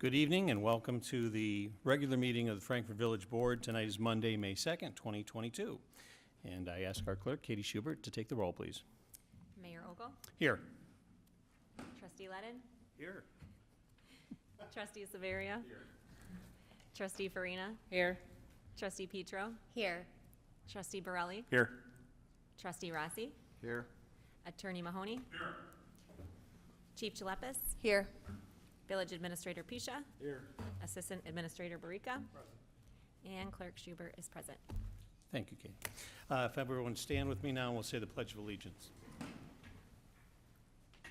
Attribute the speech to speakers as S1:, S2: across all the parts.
S1: Good evening and welcome to the regular meeting of the Frankfort Village Board. Tonight is Monday, May 2nd, 2022. And I ask our clerk, Katie Schubert, to take the roll, please.
S2: Mayor Ogle?
S1: Here.
S2: Trustee Ledden?
S1: Here.
S2: Trustee Severia?
S1: Here.
S2: Trustee Farina?
S3: Here.
S2: Trustee Petro?
S3: Here.
S2: Trustee Borelli?
S1: Here.
S2: Trustee Rossi?
S1: Here.
S2: Attorney Mahoney?
S1: Here.
S2: Chief Chalepis?
S3: Here.
S2: Village Administrator Pisha?
S1: Here.
S2: Assistant Administrator Barica? And Clerk Schubert is present.
S1: Thank you, Katie. If everyone stand with me now, we'll say the Pledge of Allegiance. I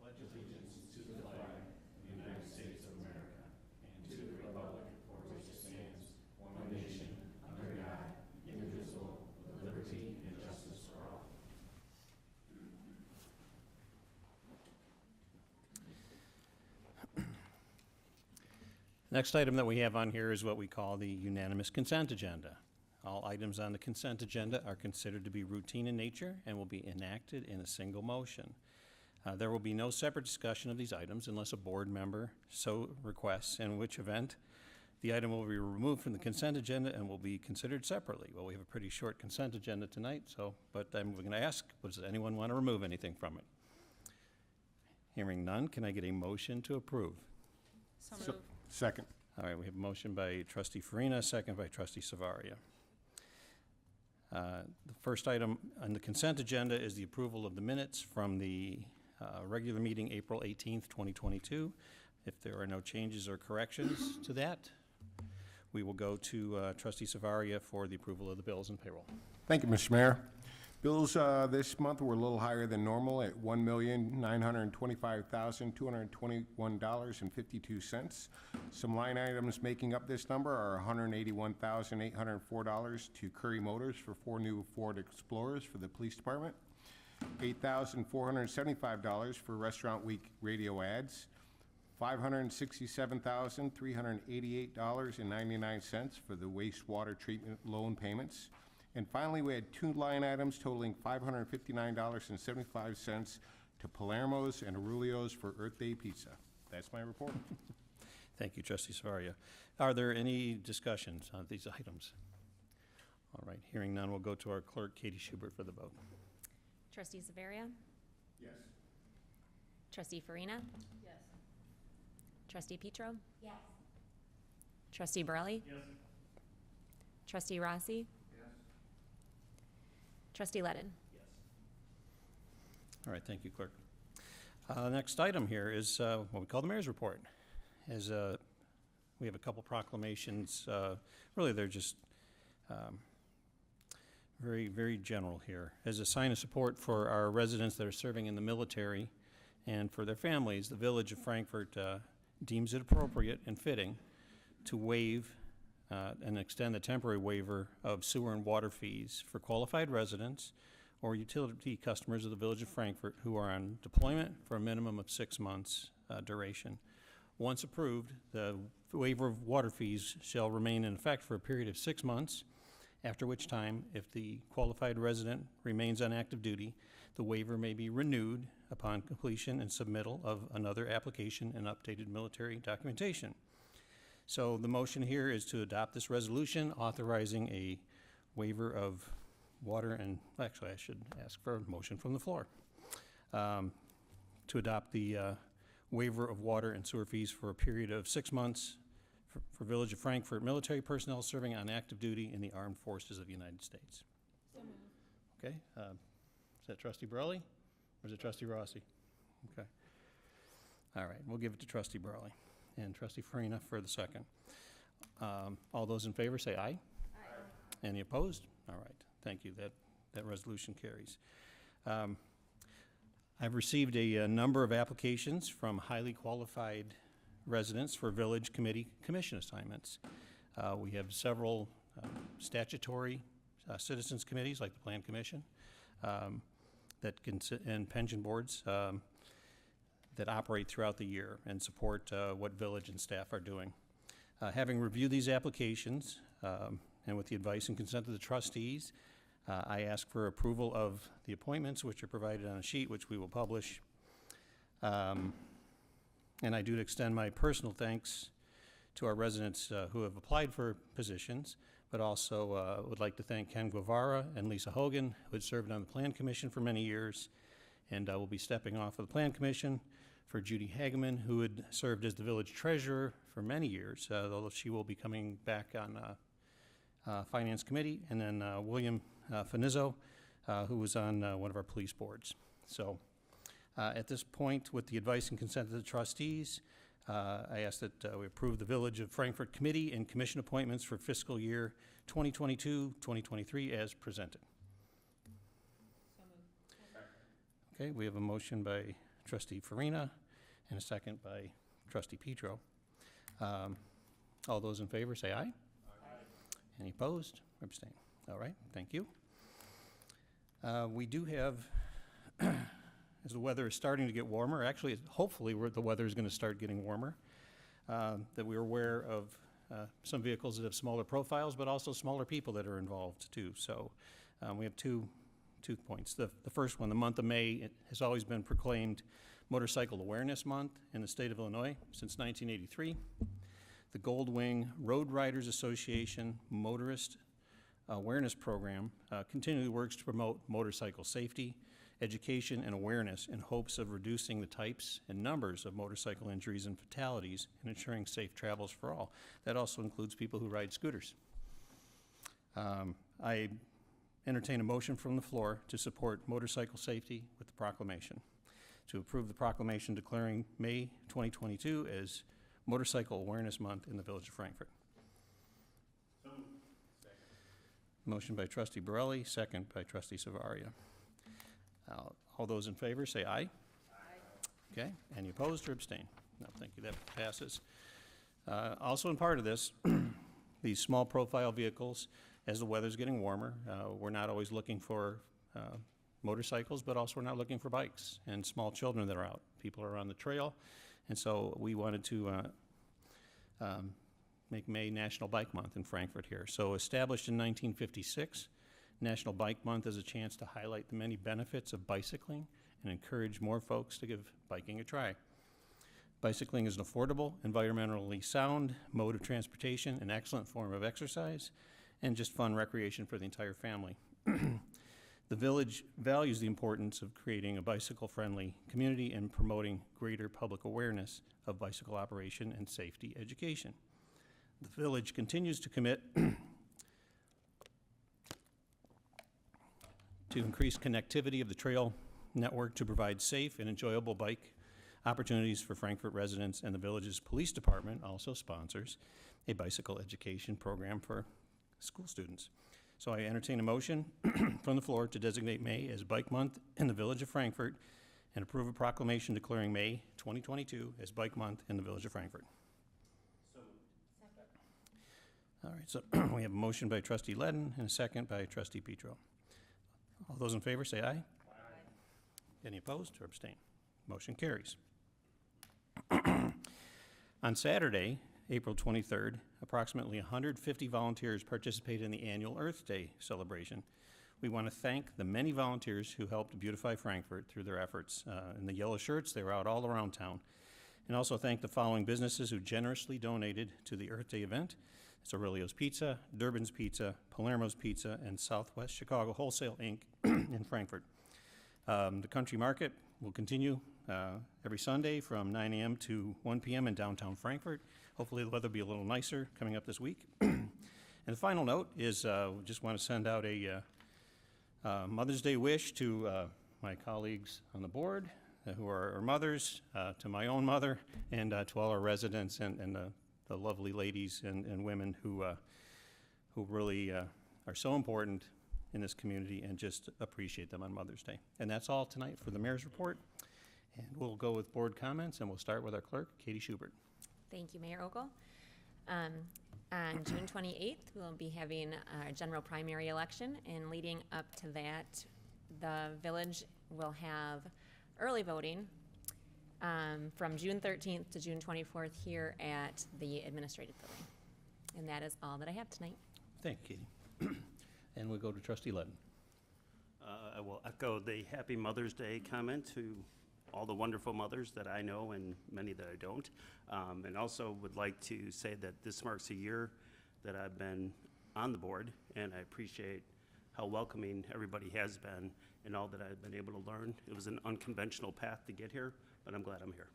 S1: pledge allegiance to the flag of the United States of America and to the republic for which it stands, one nation, under God, indivisible, with liberty and justice for all. Next item that we have on here is what we call the unanimous consent agenda. All items on the consent agenda are considered to be routine in nature and will be enacted in a single motion. There will be no separate discussion of these items unless a board member so requests, in which event the item will be removed from the consent agenda and will be considered separately. Well, we have a pretty short consent agenda tonight, but I'm going to ask, does anyone want to remove anything from it? Hearing none, can I get a motion to approve?
S3: So moved.
S4: Second.
S1: All right, we have a motion by Trustee Farina, second by Trustee Savaria. The first item on the consent agenda is the approval of the minutes from the regular meeting, April 18th, 2022. If there are no changes or corrections to that, we will go to Trustee Savaria for the approval of the bills and payroll.
S4: Thank you, Mr. Mayor. Bills this month were a little higher than normal at $1,925,221.52. Some line items making up this number are $181,804 to Curry Motors for 4 new Ford Explorers for the police department, $8,475 for Restaurant Week radio ads, $567,388.99 for the wastewater treatment loan payments. And finally, we had 2 line items totaling $559.75 to Palermo's and Aurelio's for Earth Day Pizza. That's my report.
S1: Thank you, Trustee Savaria. Are there any discussions on these items? All right, hearing none, we'll go to our clerk, Katie Schubert, for the vote.
S2: Trustee Severia?
S4: Yes.
S2: Trustee Farina?
S3: Yes.
S2: Trustee Petro?
S3: Yes.
S2: Trustee Borelli?
S1: Yes.
S2: Trustee Rossi? Trustee Ledden?
S1: Yes. All right, thank you, clerk. Next item here is what we call the mayor's report. As we have a couple proclamations. Really, they're just very, very general here. As a sign of support for our residents that are serving in the military and for their families, the Village of Frankfort deems it appropriate and fitting to waive and extend the temporary waiver of sewer and water fees for qualified residents or utility customers of the Village of Frankfort who are on deployment for a minimum of 6 months duration. Once approved, the waiver of water fees shall remain in effect for a period of 6 months, after which time, if the qualified resident remains on active duty, the waiver may be renewed upon completion and submittal of another application and updated military documentation. So the motion here is to adopt this resolution authorizing a waiver of water and, actually I should ask for a motion from the floor, to adopt the waiver of water and sewer fees for a period of 6 months for Village of Frankfort military personnel serving on active duty in the Armed Forces of the United States. Okay, is that Trustee Borelli or is it Trustee Rossi? Okay. All right, we'll give it to Trustee Borelli. And Trustee Farina for the second. All those in favor say aye. Aye. Any opposed? All right, thank you. That resolution carries. I've received a number of applications from highly qualified residents for village committee commission assignments. We have several statutory citizens committees like the Plan Commission and pension boards that operate throughout the year and support what village and staff are doing. Having reviewed these applications and with the advice and consent of the trustees, I ask for approval of the appointments, which are provided on a sheet, which we will publish. And I do extend my personal thanks to our residents who have applied for positions, but also would like to thank Ken Guevara and Lisa Hogan, who had served on the Plan Commission for many years, and will be stepping off of the Plan Commission, for Judy Hageman, who had served as the village treasurer for many years, although she will be coming back on Finance Committee, and then William Finizzo, who was on one of our police boards. So at this point, with the advice and consent of the trustees, I ask that we approve the Village of Frankfort Committee and Commission appointments for fiscal year 2022-2023 as presented. Okay, we have a motion by Trustee Farina and a second by Trustee Petro. All those in favor say aye. Aye. Any opposed or abstain? All right, thank you. We do have, as the weather is starting to get warmer, actually, hopefully the weather is going to start getting warmer, that we're aware of some vehicles that have smaller profiles, but also smaller people that are involved too. So we have two points. The first one, the month of May, it has always been proclaimed Motorcycle Awareness Month in the state of Illinois since 1983. The Gold Wing Road Riders Association Motorist Awareness Program continually works to promote motorcycle safety, education, and awareness in hopes of reducing the types and numbers of motorcycle injuries and fatalities and ensuring safe travels for all. That also includes people who ride scooters. I entertain a motion from the floor to support motorcycle safety with the proclamation. To approve the proclamation declaring May 2022 as Motorcycle Awareness Month in the Village of Frankfort. Motion by Trustee Borelli, second by Trustee Savaria. All those in favor say aye. Aye. Okay, any opposed or abstain? No, thank you, that passes. Also in part of this, these small profile vehicles, as the weather's getting warmer, we're not always looking for motorcycles, but also we're not looking for bikes and small children that are out. People are on the trail, and so we wanted to make May National Bike Month in Frankfort here. So established in 1956, National Bike Month is a chance to highlight the many benefits of bicycling and encourage more folks to give biking a try. Bicycling is an affordable, environmentally sound mode of transportation, an excellent form of exercise, and just fun recreation for the entire family. The village values the importance of creating a bicycle-friendly community and promoting greater public awareness of bicycle operation and safety education. The village continues to commit to increase connectivity of the trail network to provide safe and enjoyable bike opportunities for Frankfort residents, and the village's police department also sponsors a bicycle education program for school students. So I entertain a motion from the floor to designate May as Bike Month in the Village of Frankfort and approve a proclamation declaring May 2022 as Bike Month in the Village of Frankfort. So all right, so we have a motion by Trustee Ledden and a second by Trustee Petro. All those in favor say aye. Aye. Any opposed or abstain? Motion carries. On Saturday, April 23rd, approximately 150 volunteers participated in the annual Earth Day celebration. We want to thank the many volunteers who helped beautify Frankfort through their efforts. In the yellow shirts, they were out all around town. And also thank the following businesses who generously donated to the Earth Day event. It's Aurelio's Pizza, Durbin's Pizza, Palermo's Pizza, and Southwest Chicago Wholesale, Inc. in Frankfort. The Country Market will continue every Sunday from 9 a.m. to 1 p.m. in downtown Frankfort. Hopefully the weather will be a little nicer coming up this week. And the final note is we just want to send out a Mother's Day wish to my colleagues on the board who are our mothers, to my own mother, and to all our residents and the lovely ladies and women who really are so important in this community, and just appreciate them on Mother's Day. And that's all tonight for the mayor's report. And we'll go with board comments, and we'll start with our clerk, Katie Schubert.
S2: Thank you, Mayor Ogle. On June 28th, we'll be having our general primary election, and leading up to that, the village will have early voting from June 13th to June 24th here at the administrative building. And that is all that I have tonight.
S1: Thank you, Katie. And we'll go to Trustee Ledden.
S3: I will echo the Happy Mother's Day comment to all the wonderful mothers that I know and many that I don't. And also would like to say that this marks a year that I've been on the board, and I appreciate how welcoming everybody has been and all that I've been able to learn. It was an unconventional path to get here, but I'm glad I'm here.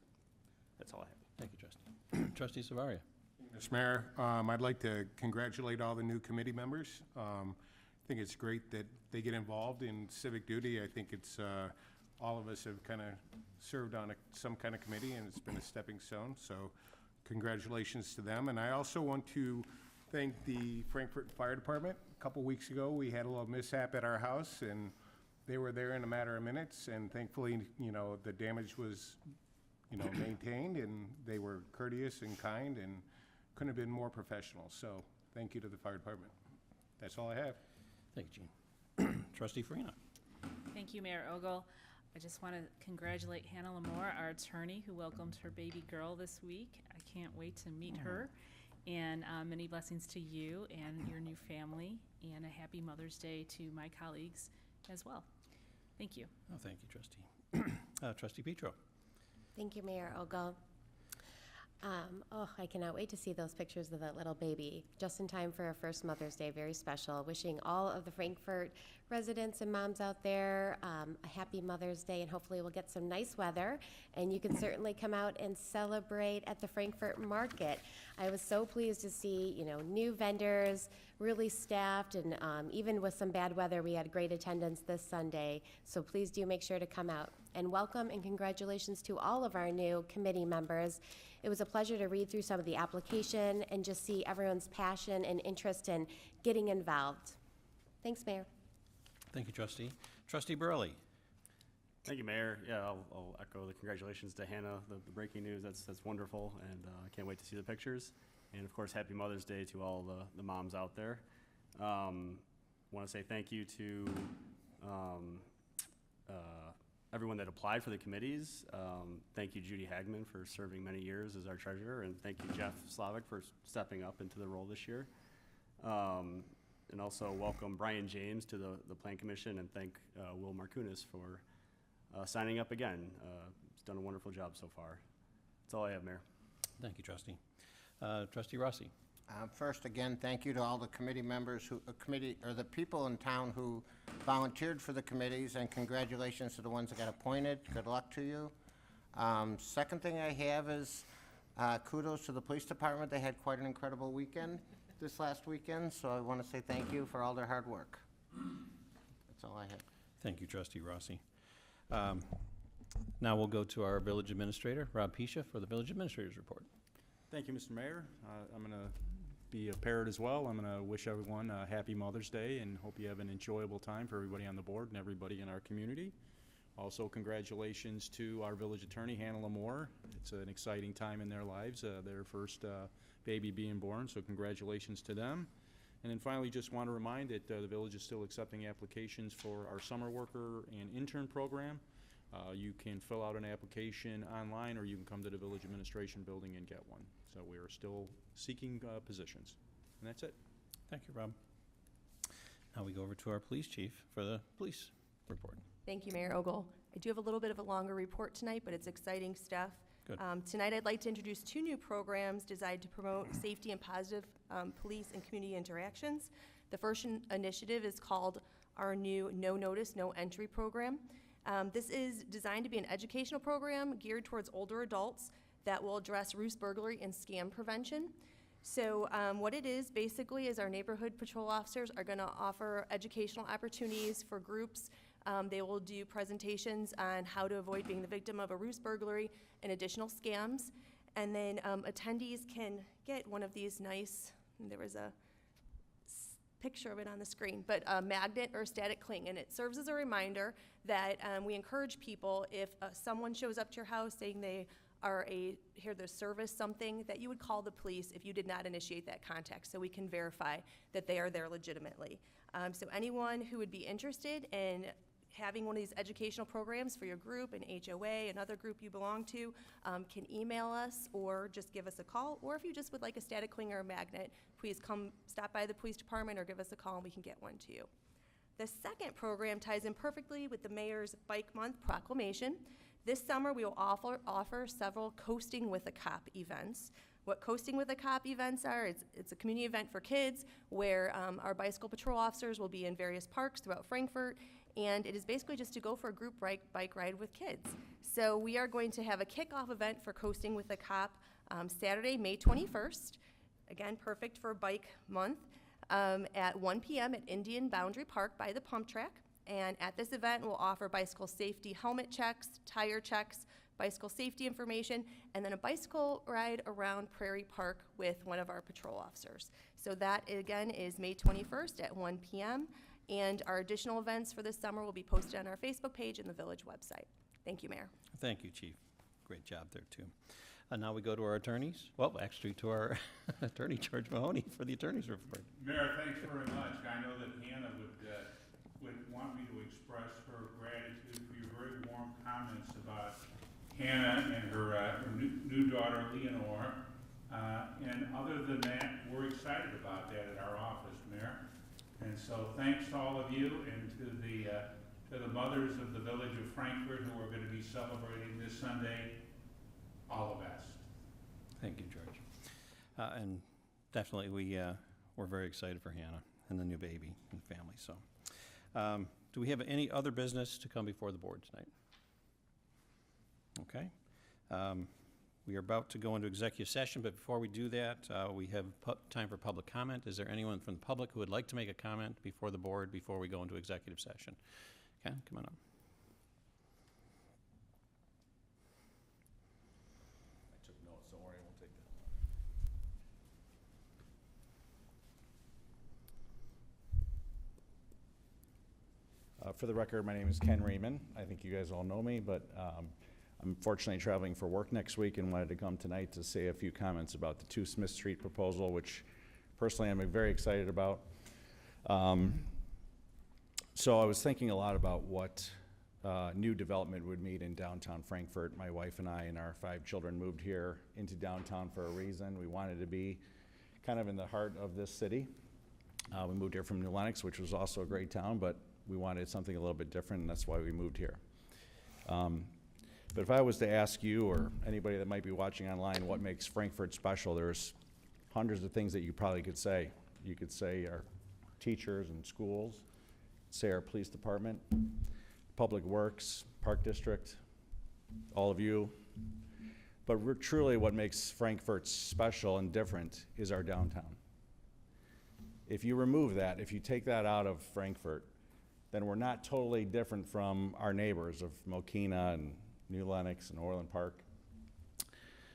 S3: That's all I have.
S1: Thank you, Trustee. Trustee Savaria.
S4: Mr. Mayor, I'd like to congratulate all the new committee members. I think it's great that they get involved in civic duty. I think it's, all of us have kind of served on some kind of committee, and it's been a stepping stone, so congratulations to them. And I also want to thank the Frankfort Fire Department. A couple weeks ago, we had a little mishap at our house, and they were there in a matter of minutes, and thankfully, the damage was, maintained, and they were courteous and kind, and couldn't have been more professional. So thank you to the fire department. That's all I have.
S1: Thank you, Gene. Trustee Farina.
S5: Thank you, Mayor Ogle. I just want to congratulate Hannah Lamore, our attorney, who welcomed her baby girl this week. I can't wait to meet her. And many blessings to you and your new family, and a happy Mother's Day to my colleagues as well. Thank you.
S1: Oh, thank you, Trustee. Trustee Petro.
S6: Thank you, Mayor Ogle. I cannot wait to see those pictures of that little baby. Just in time for our first Mother's Day, very special. Wishing all of the Frankfort residents and moms out there a happy Mother's Day, and hopefully we'll get some nice weather, and you can certainly come out and celebrate at the Frankfort Market. I was so pleased to see, new vendors, really staffed, and even with some bad weather, we had great attendance this Sunday. So please do make sure to come out. And welcome and congratulations to all of our new committee members. It was a pleasure to read through some of the application and just see everyone's passion and interest in getting involved. Thanks, Mayor.
S1: Thank you, Trustee. Trustee Burley.
S7: Thank you, Mayor. Yeah, I'll echo the congratulations to Hannah. The breaking news, that's wonderful, and I can't wait to see the pictures. And of course, happy Mother's Day to all the moms out there. Want to say thank you to everyone that applied for the committees. Thank you, Judy Hagman, for serving many years as our treasurer, and thank you, Jeff Slavic, for stepping up into the role this year. And also welcome Brian James to the Plan Commission, and thank Will Markunis for signing up again. He's done a wonderful job so far. That's all I have, Mayor.
S1: Thank you, Trustee. Trustee Rossi.
S8: First, again, thank you to all the committee members, the people in town who volunteered for the committees, and congratulations to the ones that got appointed. Good luck to you. Second thing I have is kudos to the police department. They had quite an incredible weekend this last weekend, so I want to say thank you for all their hard work. That's all I have.
S1: Thank you, Trustee Rossi. Now we'll go to our village administrator, Rob Pisha, for the village administrator's report.
S9: Thank you, Mr. Mayor. I'm going to be a parent as well. I'm going to wish everyone a happy Mother's Day and hope you have an enjoyable time for everybody on the board and everybody in our community. Also, congratulations to our village attorney, Hannah Lamore. It's an exciting time in their lives, their first baby being born, so congratulations to them. And then finally, just want to remind that the village is still accepting applications for our summer worker and intern program. You can fill out an application online, or you can come to the village administration building and get one. So we are still seeking positions. And that's it.
S1: Thank you, Rob. Now we go over to our police chief for the police report.
S10: Thank you, Mayor Ogle. I do have a little bit of a longer report tonight, but it's exciting stuff.
S1: Good.
S10: Tonight, I'd like to introduce 2 new programs designed to promote safety and positive police and community interactions. The first initiative is called our new No Notice, No Entry program. This is designed to be an educational program geared towards older adults that will address ruse burglary and scam prevention. So what it is basically is our neighborhood patrol officers are going to offer educational opportunities for groups. They will do presentations on how to avoid being the victim of a ruse burglary and additional scams. And then attendees can get one of these nice, there was a picture of it on the screen, but a magnet or a static cling, and it serves as a reminder that we encourage people, if someone shows up to your house saying they are here to service something, that you would call the police if you did not initiate that contact, so we can verify that they are there legitimately. So anyone who would be interested in having one of these educational programs for your group, an HOA, another group you belong to, can email us or just give us a call. Or if you just would like a static cling or a magnet, please stop by the police department or give us a call and we can get one to you. The second program ties in perfectly with the mayor's Bike Month proclamation. This summer, we will offer several Coasting with a Cop events. What Coasting with a Cop events are, it's a community event for kids where our bicycle patrol officers will be in various parks throughout Frankfort, and it is basically just to go for a group bike ride with kids. So we are going to have a kickoff event for Coasting with a Cop Saturday, May 21st. Again, perfect for Bike Month, at 1 p.m. at Indian Boundary Park by the pump track. And at this event, we'll offer bicycle safety helmet checks, tire checks, bicycle safety information, and then a bicycle ride around Prairie Park with one of our patrol officers. So that, again, is May 21st at 1 p.m. And our additional events for this summer will be posted on our Facebook page and the village website. Thank you, Mayor.
S1: Thank you, Chief. Great job there, too. Now we go to our attorneys. Well, actually, to our attorney, George Mahoney, for the attorney's report.
S11: Mayor, thanks very much. I know that Hannah would want me to express her gratitude for your very warm comments about Hannah and her new daughter, Leonore. And other than that, we're excited about that at our office, Mayor. And so thanks to all of you and to the mothers of the village of Frankfort who are going to be celebrating this Sunday. All the best.
S1: Thank you, George. And definitely, we're very excited for Hannah and the new baby and family. So, do we have any other business to come before the board tonight? Okay. We are about to go into executive session, but before we do that, we have time for public comment. Is there anyone from the public who would like to make a comment before the board before we go into executive session? Okay, come on up.
S9: For the record, my name is Ken Raymond. I think you guys all know me, but I'm fortunately traveling for work next week and wanted to come tonight to say a few comments about the 2 Smith Street proposal, which personally I'm very excited about. So I was thinking a lot about what new development would mean in downtown Frankfort. My wife and I and our 5 children moved here into downtown for a reason. We wanted to be kind of in the heart of this city. We moved here from New Lenox, which was also a great town, but we wanted something a little bit different, and that's why we moved here. But if I was to ask you or anybody that might be watching online what makes Frankfort special, there's hundreds of things that you probably could say. You could say our teachers and schools, say our police department, public works, park district, all of you. But truly what makes Frankfort special and different is our downtown. If you remove that, if you take that out of Frankfort, then we're not totally different from our neighbors of Mokina and New Lenox and Orland Park.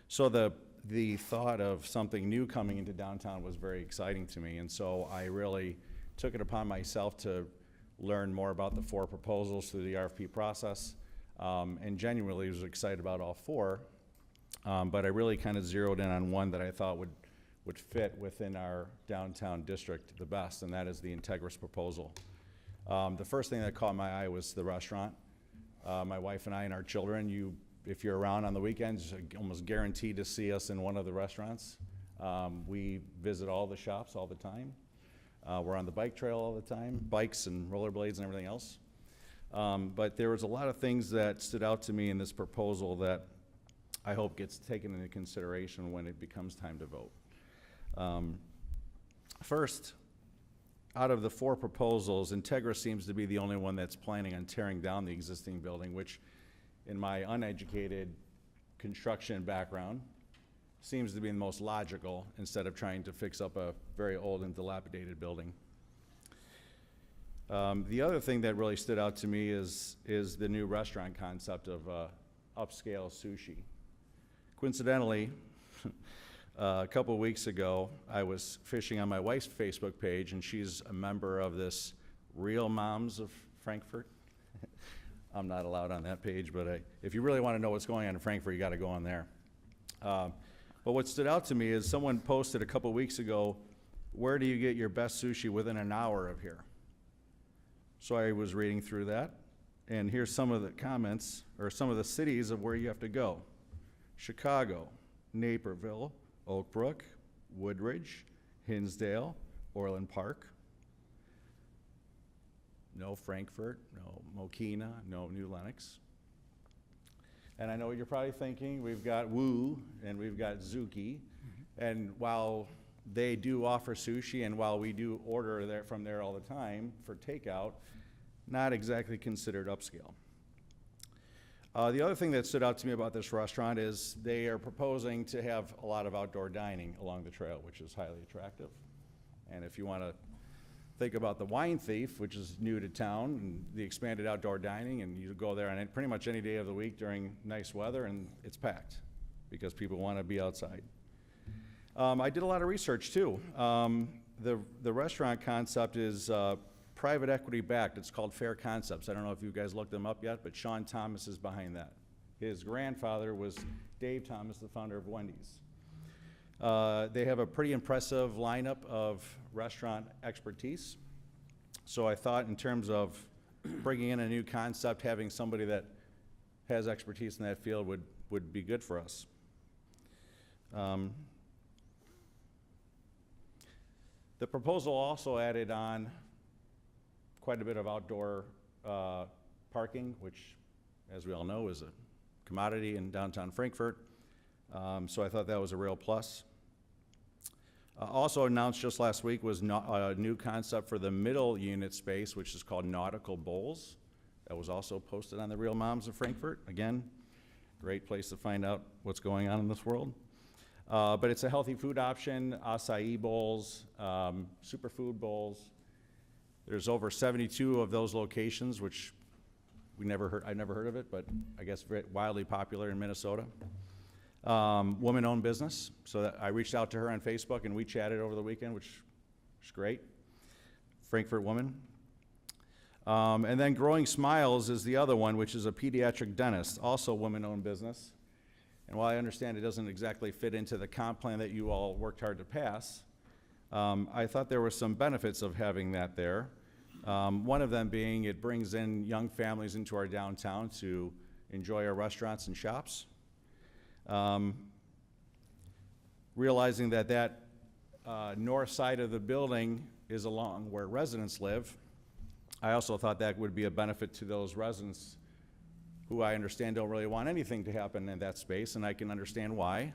S9: So the thought of something new coming into downtown was very exciting to me, and so I really took it upon myself to learn more about the 4 proposals through the RFP process, and genuinely was excited about all 4, but I really kind of zeroed in on one that I thought would fit within our downtown district the best, and that is the Integris proposal. The first thing that caught my eye was the restaurant. My wife and I and our children, if you're around on the weekends, almost guaranteed to see us in one of the restaurants. We visit all the shops all the time. We're on the bike trail all the time, bikes and rollerblades and everything else. But there was a lot of things that stood out to me in this proposal that I hope gets taken into consideration when it becomes time to vote. First, out of the 4 proposals, Integra seems to be the only one that's planning on tearing down the existing building, which in my uneducated construction background seems to be the most logical instead of trying to fix up a very old and dilapidated building. The other thing that really stood out to me is the new restaurant concept of upscale sushi. Coincidentally, a couple of weeks ago, I was fishing on my wife's Facebook page, and she's a member of this Real Moms of Frankfort. I'm not allowed on that page, but if you really want to know what's going on in Frankfort, you got to go on there. But what stood out to me is someone posted a couple of weeks ago, where do you get your best sushi within an hour of here? So I was reading through that, and here's some of the comments, or some of the cities of where you have to go. Chicago, Naperville, Oak Brook, Woodridge, Hinsdale, Orland Park. No Frankfort, no Mokina, no New Lenox. And I know what you're probably thinking, we've got Woo and we've got Zuki. And while they do offer sushi and while we do order there from there all the time for takeout, not exactly considered upscale. The other thing that stood out to me about this restaurant is they are proposing to have a lot of outdoor dining along the trail, which is highly attractive. And if you want to think about the Wine Thief, which is new to town, and the expanded outdoor dining, and you go there on pretty much any day of the week during nice weather, and it's packed because people want to be outside. I did a lot of research too. The restaurant concept is private equity backed. It's called Fair Concepts. I don't know if you guys looked them up yet, but Sean Thomas is behind that. His grandfather was Dave Thomas, the founder of Wendy's. They have a pretty impressive lineup of restaurant expertise. So I thought in terms of bringing in a new concept, having somebody that has expertise in that field would be good for us. The proposal also added on quite a bit of outdoor parking, which, as we all know, is a commodity in downtown Frankfort. So I thought that was a real plus. Also announced just last week was a new concept for the middle unit space, which is called Nautical Bowls. That was also posted on the Real Moms of Frankfort. Again, great place to find out what's going on in this world. But it's a healthy food option, acai bowls, superfood bowls. There's over 72 of those locations, which I've never heard of it, but I guess very wildly popular in Minnesota. Woman-owned business, so that I reached out to her on Facebook and we chatted over the weekend, which is great. Frankfort woman. And then Growing Smiles is the other one, which is a pediatric dentist, also woman-owned business. And while I understand it doesn't exactly fit into the comp plan that you all worked hard to pass, I thought there were some benefits of having that there. One of them being it brings in young families into our downtown to enjoy our restaurants and shops. Realizing that north side of the building is along where residents live, I also thought that would be a benefit to those residents who I understand don't really want anything to happen in that space, and I can understand why.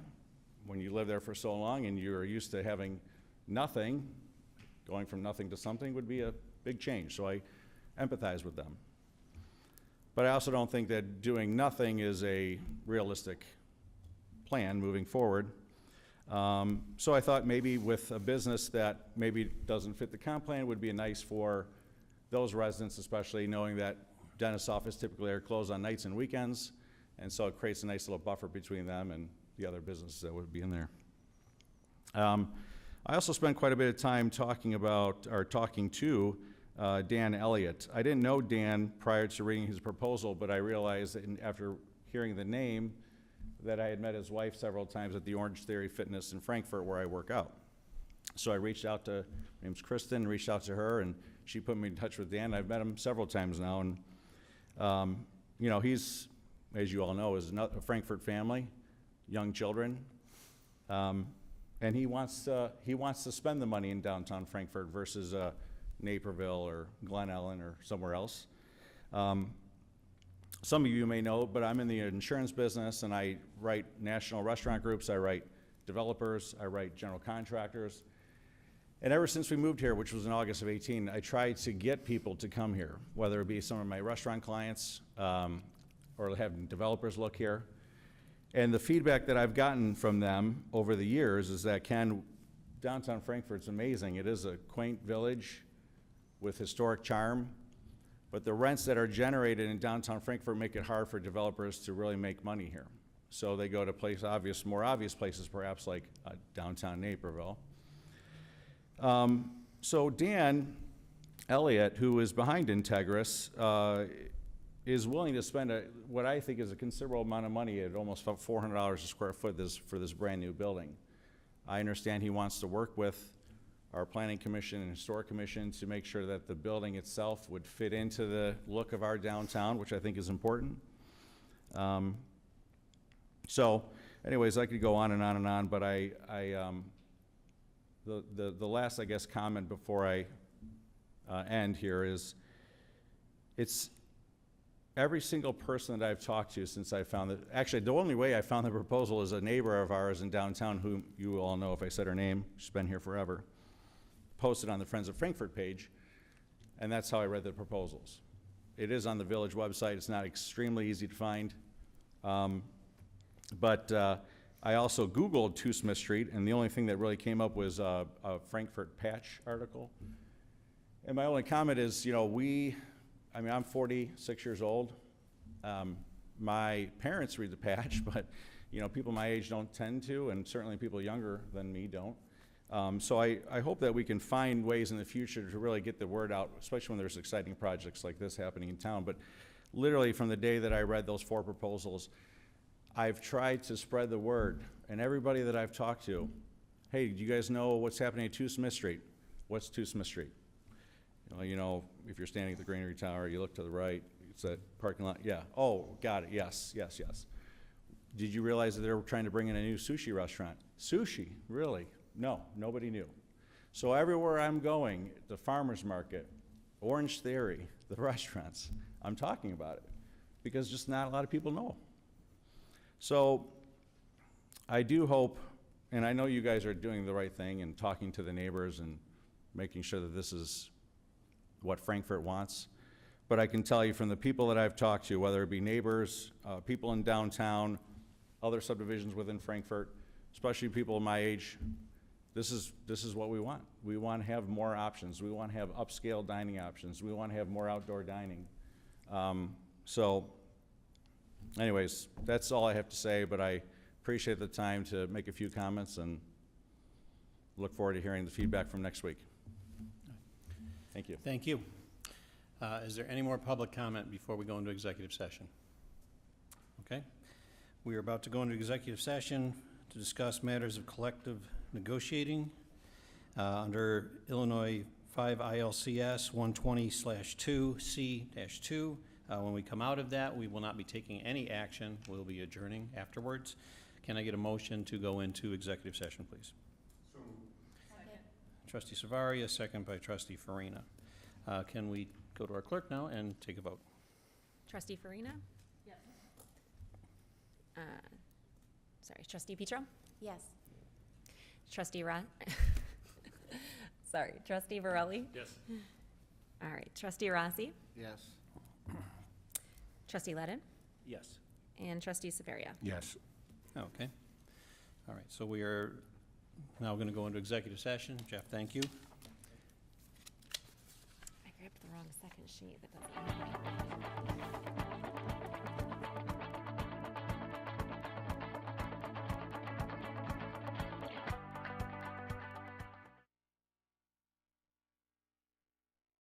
S9: When you live there for so long and you're used to having nothing, going from nothing to something would be a big change, so I empathize with them. But I also don't think that doing nothing is a realistic plan moving forward. So I thought maybe with a business that maybe doesn't fit the comp plan would be nice for those residents, especially knowing that dentist's office typically are closed on nights and weekends, and so it creates a nice little buffer between them and the other businesses that would be in there. I also spent quite a bit of time talking to Dan Elliott. I didn't know Dan prior to reading his proposal, but I realized that after hearing the name that I had met his wife several times at the Orange Theory Fitness in Frankfurt where I work out. So I reached out to, her name's Kristen, reached out to her, and she put me in touch with Dan. I've met him several times now, and you know, he's, as you all know, is a Frankfurt family, young children, and he wants to spend the money in downtown Frankfurt versus Naperville or Glen Ellen or somewhere else. Some of you may know, but I'm in the insurance business, and I write national restaurant groups, I write developers, I write general contractors. And ever since we moved here, which was in August of 18, I tried to get people to come here, whether it be some of my restaurant clients or having developers look here. And the feedback that I've gotten from them over the years is that, Ken, downtown Frankfort's amazing. It is a quaint village with historic charm, but the rents that are generated in downtown Frankfort make it hard for developers to really make money here. So they go to more obvious places, perhaps like downtown Naperville. So Dan Elliott, who is behind Integris, is willing to spend what I think is a considerable amount of money at almost $400 a square foot for this brand new building. I understand he wants to work with our Planning Commission and Historic Commission to make sure that the building itself would fit into the look of our downtown, which I think is important. So anyways, I could go on and on and on, but the last, I guess, comment before I end here is every single person that I've talked to since I found that, actually, the only way I found the proposal is a neighbor of ours in downtown, who you all know if I said her name, she's been here forever, posted on the Friends of Frankfort page, and that's how I read the proposals. It is on the village website. It's not extremely easy to find. But I also Googled 2 Smith Street, and the only thing that really came up was a Frankfort Patch article. And my only comment is, you know, I'm 46 years old. My parents read the Patch, but, you know, people my age don't tend to, and certainly people younger than me don't. So I hope that we can find ways in the future to really get the word out, especially when there's exciting projects like this happening in town. But literally from the day that I read those 4 proposals, I've tried to spread the word, and everybody that I've talked to, hey, do you guys know what's happening at 2 Smith Street? What's 2 Smith Street? You know, if you're standing at the Granary Tower, you look to the right, it's that parking lot, yeah. Oh, got it, yes, yes, yes. Did you realize that they were trying to bring in a new sushi restaurant? Sushi, really? No, nobody knew. So everywhere I'm going, the farmer's market, Orange Theory, the restaurants, I'm talking about it, because just not a lot of people know. So I do hope, and I know you guys are doing the right thing and talking to the neighbors and making sure that this is what Frankfort wants. But I can tell you from the people that I've talked to, whether it be neighbors, people in downtown, other subdivisions within Frankfort, especially people my age, this is what we want. We want to have more options. We want to have upscale dining options. We want to have more outdoor dining. So anyways, that's all I have to say, but I appreciate the time to make a few comments and look forward to hearing the feedback from next week. Thank you.
S1: Thank you. Is there any more public comment before we go into executive session? Okay. We are about to go into executive session to discuss matters of collective negotiating under Illinois 5 ILCS 120/2C-2. When we come out of that, we will not be taking any action. We'll be adjourning afterwards. Can I get a motion to go into executive session, please? Trustee Savari, a second by Trustee Farina. Can we go to our clerk now and take a vote?
S2: Trustee Farina? Yes. Sorry, Trustee Petro?
S6: Yes.
S2: Trustee Sorry, Trustee Varelli?
S3: Yes.
S2: All right, Trustee Rossi?
S8: Yes.
S2: Trustee Ledden?
S3: Yes.
S2: And Trustee Severia?
S4: Yes.
S1: Okay. All right, so we are now going to go into executive session. Jeff, thank you.
S2: I grabbed the wrong second sheet. That doesn't